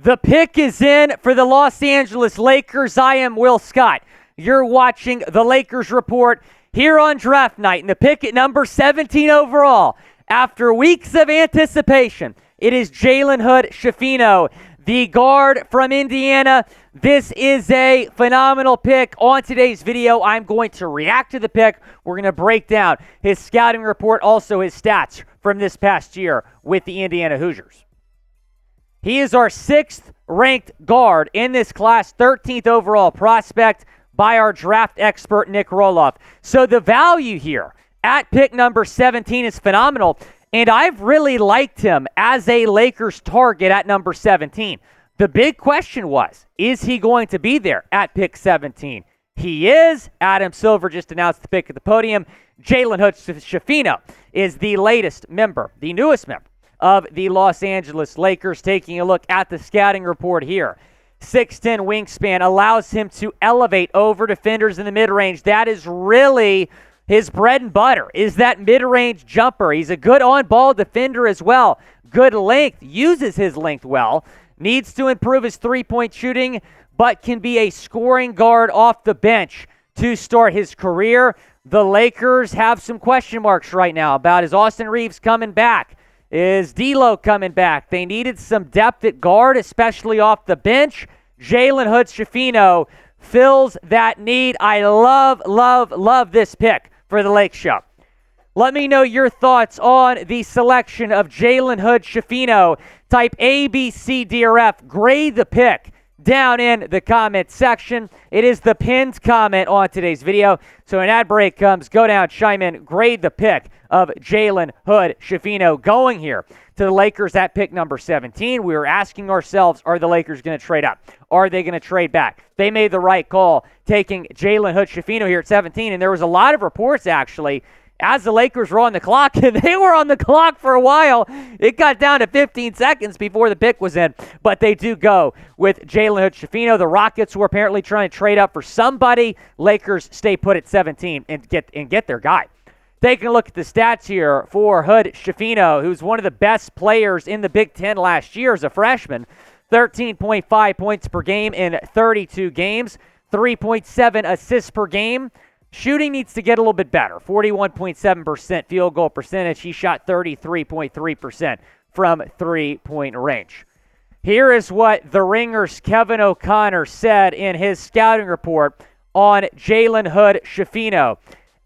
The pick is in for the Los Angeles Lakers. I am Will Scott. You're watching the Lakers Report here on draft night. And the pick at number 17 overall, after weeks of anticipation, it is Jalen Hood-Schifino, the guard from Indiana. This is a phenomenal pick. On today's video, I'm going to react to the pick. We're going to break down his scouting report, also his stats from this past year with the Indiana Hoosiers. He is our 6th ranked guard in this class, 13th overall prospect by our draft expert, Nick Roloff. So the value here at pick number 17 is phenomenal, and I've really liked him as a Lakers target at number 17. The big question was, is he going to be there at pick 17? He is. Adam Silver just announced the pick at the podium. Jalen Hood-Schifino is the latest member, the newest member of the Los Angeles Lakers. Taking a look at the scouting report here. 6'10 wingspan allows him to elevate over defenders in the mid-range. That is really his bread and butter, is that mid-range jumper. He's a good on-ball defender as well. Good length, uses his length well. Needs to improve his three-point shooting, but can be a scoring guard off the bench to start his career. The Lakers have some question marks right now about, is Austin Reeves coming back? Is D'Lo coming back? They needed some depth at guard, especially off the bench. Jalen Hood-Schifino fills that need. I love this pick for the Lake Show. Let me know your thoughts on the selection of Jalen Hood-Schifino. Type A, B, C, D, or F. Grade the pick down in the comment section. It is the pinned comment on today's video. So an ad break comes, go down, chime in, grade the pick of Jalen Hood-Schifino going here to the Lakers at pick number 17. We were asking ourselves, are the Lakers going to trade up? Are they going to trade back? They made the right call taking Jalen Hood-Schifino here at 17, and there was a lot of reports actually as the Lakers were on the clock, and they were on the clock for a while. It got down to 15 seconds before the pick was in, but they do go with Jalen Hood-Schifino. The Rockets were apparently trying to trade up for somebody. Lakers stay put at 17 and get their guy. Taking a look at the stats here for Hood-Schifino, who's one of the best players in the Big Ten last year as a freshman. 13.5 points per game in 32 games, 3.7 assists per game. Shooting needs to get a little bit better. 41.7% field goal percentage. He shot 33.3% from three-point range. Here is what the Ringer's Kevin O'Connor said in his scouting report on Jalen Hood-Schifino.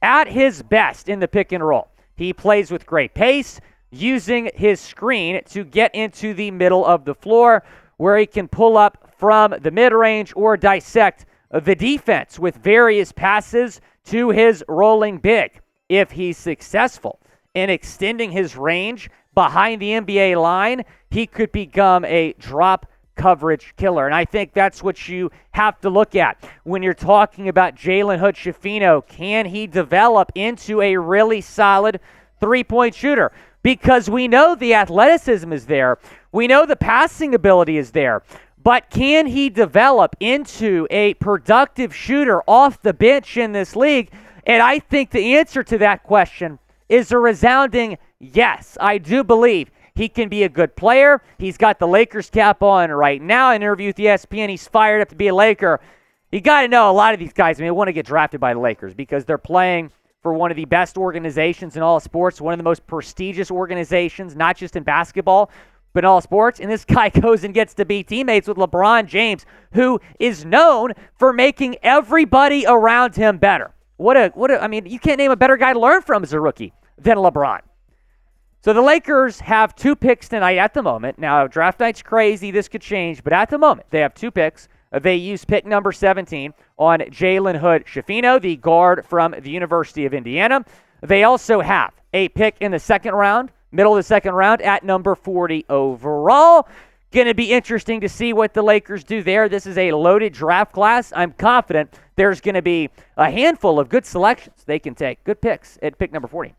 At his best in the pick and roll, he plays with great pace, using his screen to get into the middle of the floor where he can pull up from the mid-range or dissect the defense with various passes to his rolling big. If he's successful in extending his range behind the NBA line, he could become a drop coverage killer. And I think that's what you have to look at when you're talking about Jalen Hood-Schifino. Can he develop into a really solid three-point shooter? Because we know the athleticism is there. We know the passing ability is there. But can he develop into a productive shooter off the bench in this league? And I think the answer to that question is a resounding yes. I do believe he can be a good player. He's got the Lakers cap on right now. In an interview with ESPN, he's fired up to be a Laker. You got to know a lot of these guys, want to get drafted by the Lakers because they're playing for one of the best organizations in all of sports, one of the most prestigious organizations, not just in basketball, but in all sports. And this guy goes and gets to be teammates with LeBron James, who is known for making everybody around him better. You can't name a better guy to learn from as a rookie than LeBron. So the Lakers have 2 picks tonight at the moment. Now, draft night's crazy. This could change. But at the moment, they have 2 picks. They use pick number 17 on Jalen Hood-Schifino, the guard from the University of Indiana. They also have a pick in the second round, middle of the second round, at number 40 overall. Going to be interesting to see what the Lakers do there. This is a loaded draft class. I'm confident there's going to be a handful of good selections they can take. Good picks at pick number 40.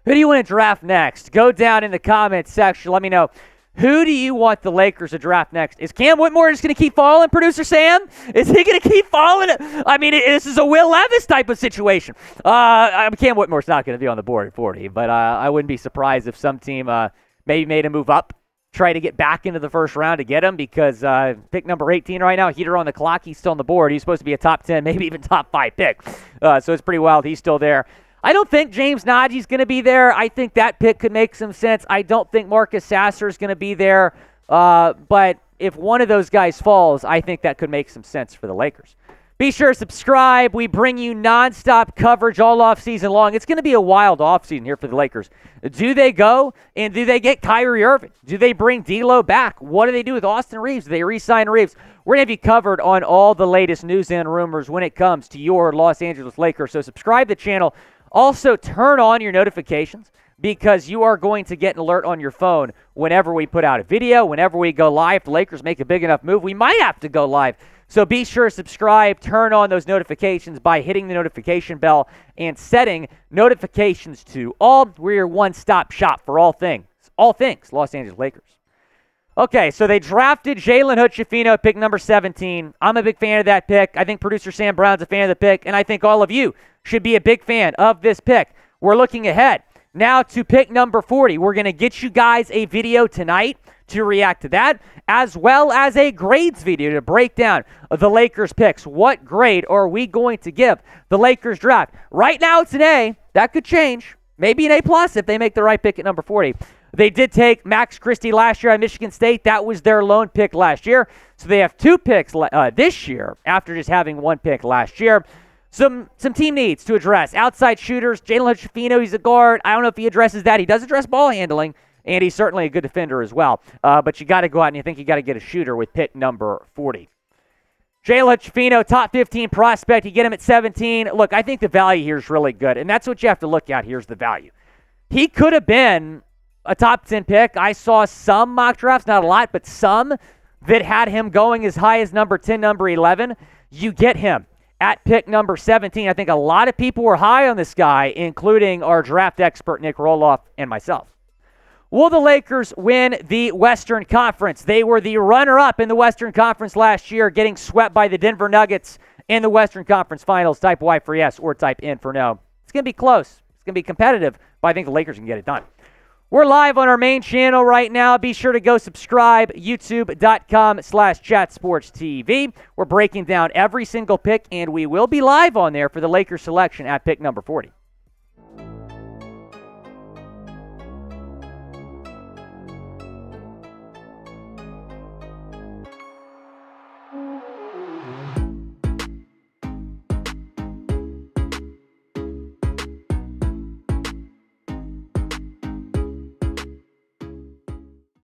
Who do you want to draft next? Go down in the comments section. Let me know. Who do you want the Lakers to draft next? Is Cam Whitmore just going to keep falling, Producer Sam? Is he going to keep falling? This is a Will Levis type of situation. Cam Whitmore's not going to be on the board at 40, but I wouldn't be surprised if some team maybe made a move up try to get back into the first round to get him because pick number 18 right now, heater on the clock, he's still on the board. He's supposed to be a top 10, maybe even top 5 pick. So it's pretty wild. He's still there. I don't think James Najee's going to be there. I think that pick could make some sense. I don't think Marcus Sasser is going to be there. But if one of those guys falls, I think that could make some sense for the Lakers. Be sure to subscribe. We bring you nonstop coverage all offseason long. It's going to be a wild offseason here for the Lakers. Do they go and do they get Kyrie Irving? Do they bring D'Lo back? What do they do with Austin Reeves? Do they re-sign Reeves? We're going to have you covered on all the latest news and rumors when it comes to your Los Angeles Lakers. So subscribe to the channel. Also, turn on your notifications because you are going to get an alert on your phone whenever we put out a video, whenever we go live. If the Lakers make a big enough move, we might have to go live. So be sure to subscribe, turn on those notifications by hitting the notification bell and setting notifications to all. We're your one-stop shop for all things Los Angeles Lakers. Okay, so they drafted Jalen Hood-Schifino, pick number 17. I'm a big fan of that pick. I think producer Sam Brown's a fan of the pick, and I think all of you should be a big fan of this pick. We're looking ahead now to pick number 40. We're going to get you guys a video tonight to react to that, as well as a grades video to break down the Lakers picks. What grade are we going to give the Lakers draft? Right now it's an A. That could change. Maybe an A+ if they make the right pick at number 40. They did take Max Christie last year at Michigan State. That was their lone pick last year. So they have 2 picks this year after just having 1 pick last year. Some team needs to address. Outside shooters, Jalen Hood-Schifino, he's a guard. I don't know if he addresses that. He does address ball handling, and he's certainly a good defender as well. But you got to go out and you think you got to get a shooter with pick number 40. Jalen Hood-Schifino, top 15 prospect. You get him at 17. Look, I think the value here is really good, and that's what you have to look at. Here's the value. He could have been a top 10 pick. I saw some mock drafts, not a lot, but some that had him going as high as number 10, number 11. You get him at pick number 17. I think a lot of people were high on this guy, including our draft expert, Nick Roloff, and myself. Will the Lakers win the Western Conference? They were the runner-up in the Western Conference last year, getting swept by the Denver Nuggets in the Western Conference Finals. Type Y for yes or type N for no. It's going to be close. It's going to be competitive, but I think the Lakers can get it done. We're live on our main channel right now. Be sure to go subscribe, youtube.com/chatsportstv. We're breaking down every single pick, and we will be live on there for the Lakers selection at pick number 40.